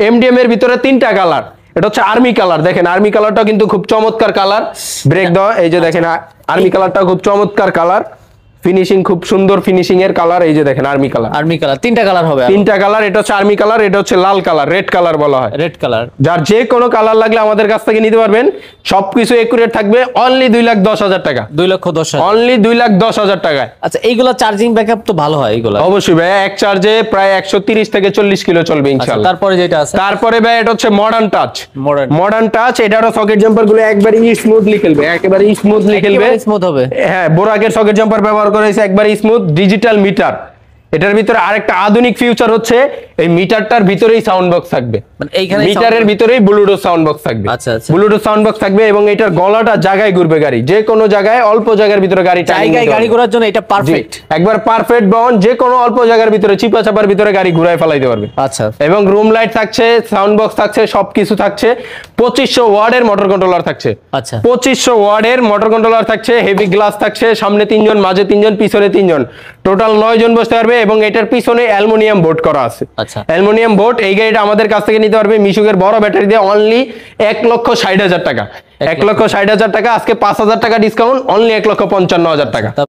MDM এর ভিতরে 3টা কালার। এটা হচ্ছে আর্মি কালার, দেখেন আর্মি কালারটা কিন্তু খুব চমৎকার কালার, ব্রেক দেওয়া, এই যে দেখেন আর্মি কালারটা খুব চমৎকার কালার, ফিনিশিং খুব সুন্দর ফিনিশিং এর কালার, এই যে দেখেন আর্মি কালার। 3টা কালার হবে, 3টা কালার, এটা হচ্ছে আর্মি কালার, এটা হচ্ছে লাল কালার, রেড কালার বলা হয়, রেড কালার। যার যে কোনো কালার লাগলে আমাদের কাছ থেকে নিতে পারবেন, সবকিছু একুরেট থাকবে, অনলি 2,10,000 টাকা, 2,10,000, অনলি 2,10,000 টাকায়। আচ্ছা এইগুলো চার্জিং ব্যাকআপ তো ভালো হয় এইগুলো? অবশ্যই ভাই, এক চার্জে প্রায় 130 থেকে 40 কিলো চলবে ইনশাআল্লাহ। তারপরে যেটা আছে, তারপরে ভাই এটা হচ্ছে modern touch, modern modern touch, এটারও সকেট জাম্পার গুলো একবারে স্মুথলি খেলবে, একেবারে স্মুথলি খেলবে, স্মুথ হবে। হ্যাঁ, বোরাকের সকেট জাম্পার ব্যবহার করা হয়েছে, একবারে স্মুথ, ডিজিটাল মিটার। এটার ভিতরে আরেকটা আধুনিক ফিউচার হচ্ছে এই মিটারটার ভিতরেই সাউন্ড বক্স থাকবে, মানে এইখানে মিটারের ভিতরেই ব্লুটুথ সাউন্ড বক্স থাকবে। আচ্ছা আচ্ছা, ব্লুটুথ সাউন্ড বক্স থাকবে এবং এটার গলাটা জায়গায় ঘুরবে, গাড়ি যে কোনো জায়গায় অল্প জায়গার ভিতরে জায়গায় গাড়ি ঘোরার জন্য এটা পারফেক্ট, একবার পারফেক্ট বহন, যে কোনো অল্প জায়গার ভিতরে চিপা চাপার ভিতরে গাড়ি ঘুরায় ফেলাইতে পারবে। আচ্ছা, এবং রুম লাইট থাকছে, সাউন্ড বক্স থাকছে, সবকিছু থাকছে, 2500 ওয়াটের মোটর কন্ট্রোলার থাকছে। আচ্ছা, 2500 ওয়াটের মোটর কন্ট্রোলার থাকছে, হেভি গ্লাস থাকছে, সামনে 3 জন, মাঝে 3 জন, পিছনে 3 জন, টোটাল 9 জন বসতে পারবে এবং এটার পিছনে অ্যালুমিনিয়াম বোর্ড করা আছে। আচ্ছা, অ্যালুমিনিয়াম বোর্ড। এই গাড়িটা আমাদের কাছ থেকে নিতে পারবে মিশুকের বড় ব্যাটারি দিয়ে অনলি 1,60,000 টাকা, 1,60,000 টাকা। আজকে 5,000 টাকা ডিসকাউন্ট, অনলি 1,55,000 টাকা।